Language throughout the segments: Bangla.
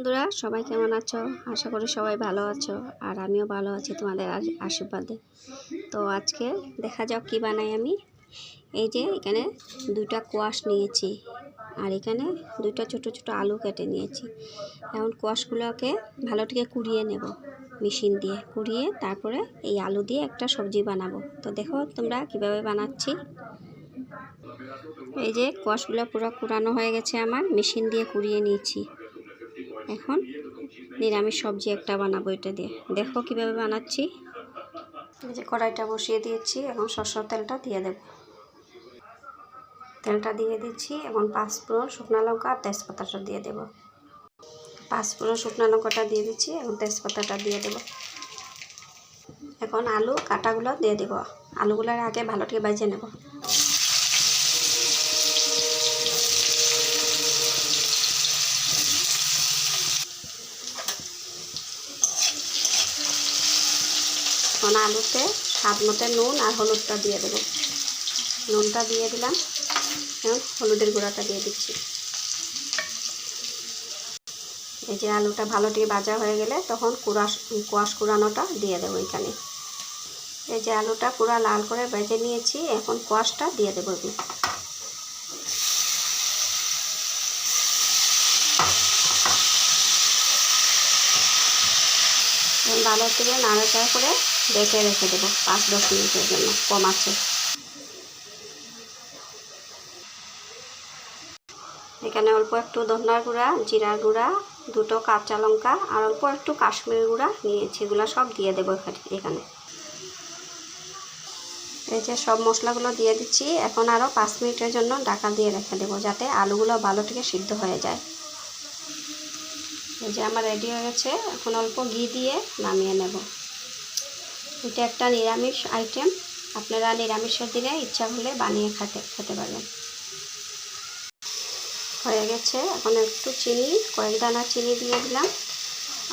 বন্ধুরা, সবাই কেমন আছো? আশা করি সবাই ভালো আছো, আর আমিও ভালো আছি তোমাদের আশীর্বাদে। তো আজকে দেখা যাক কি বানাই আমি। এই যে এখানে দুইটা কোয়াশ নিয়েছি, আর এখানে দুইটা ছোট ছোট আলু কেটে নিয়েছি। এখন কোয়াশগুলোকে ভালো থেকে কুড়িয়ে নেব, মেশিন দিয়ে কুড়িয়ে তারপরে এই আলু দিয়ে একটা সবজি বানাবো। তো দেখো তোমরা কিভাবে বানাচ্ছি। এই যে কোয়াশগুলো পুরো কুড়ানো হয়ে গেছে, আমার মেশিন দিয়ে কুড়িয়ে নিয়েছি। এখন নিরামিষ সবজি একটা বানাবো এটা দিয়ে। দেখো কিভাবে বানাচ্ছি। এই যে কড়াইটা বসিয়ে দিয়েছি, এখন সরষের তেলটা দিয়ে দেব। তেলটা দিয়ে দিচ্ছি, এখন 5 ফোড়ন, শুকনো লঙ্কা আর তেজপাতাটা দিয়ে দেব। 5 ফোড়ন শুকনো লঙ্কাটা দিয়ে দিচ্ছি, এখন তেজপাতাটা দিয়ে দেব। এখন আলু কাটাগুলো দিয়ে দেব। আলুগুলোর আগে ভালো করে ভেজে নেব। এখন আলুতে স্বাদ মতো নুন আর হলুদটা দিয়ে দেব। নুনটা দিয়ে দিলাম, এখন হলুদের গুঁড়াটা দিয়ে দিচ্ছি। এই যে আলুটা ভালো করে ভাজা হয়ে গেলে তখন কোয়াশ কুড়ানোটা দিয়ে দেবো এখানে। এই যে আলুটা পুরো লাল করে ভেজে নিয়েছি, এখন কোয়াশটা দিয়ে দেবো। ভালো করে নাড়াচাড়া করে রেখে দেবো 5-10 মিনিটের জন্য কম আছে। এখানে অল্প একটু ধনিয়ার গুঁড়া, জিরার গুঁড়া, 2টো কাঁচা লঙ্কা আর অল্প একটু কাশ্মীরি গুঁড়া নিয়েছি, এগুলো সব দিয়ে দেবো এখানে। এই যে সব মশলাগুলো দিয়ে দিচ্ছি, এখন আরও 5 মিনিটের জন্য ঢাকা দিয়ে রেখে দেবো, যাতে আলুগুলো ভালো থেকে সিদ্ধ হয়ে যায়। এই যে আমার রেডি হয়ে গেছে, এখন অল্প ঘি দিয়ে নামিয়ে নেব। এটা একটা নিরামিষ আইটেম, আপনারা নিরামিষের দিনে ইচ্ছা হলে বানিয়ে খেতে পারবেন। হয়ে গেছে, এখন একটু চিনি, কয়েক দানা চিনি দিয়ে দিলাম,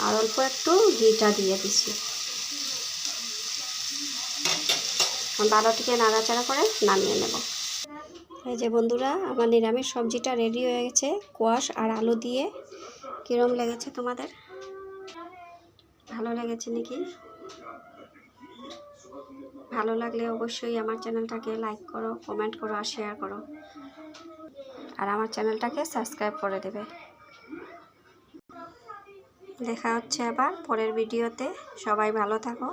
আর অল্প একটু ঘিটা দিয়ে দিচ্ছি। ভালো থেকে নাড়াচাড়া করে নামিয়ে নেব। এই যে বন্ধুরা, আমার নিরামিষ সবজিটা রেডি হয়ে গেছে কোয়াশ আর আলু দিয়ে। কীরকম লেগেছে তোমাদের? ভালো লেগেছে নাকি? ভালো লাগলে অবশ্যই আমার চ্যানেলটাকে লাইক করো, কমেন্ট করো আর শেয়ার করো, আর আমার চ্যানেলটাকে সাবস্ক্রাইব করে দেবে। দেখা হচ্ছে আবার পরের ভিডিওতে। সবাই ভালো থাকো।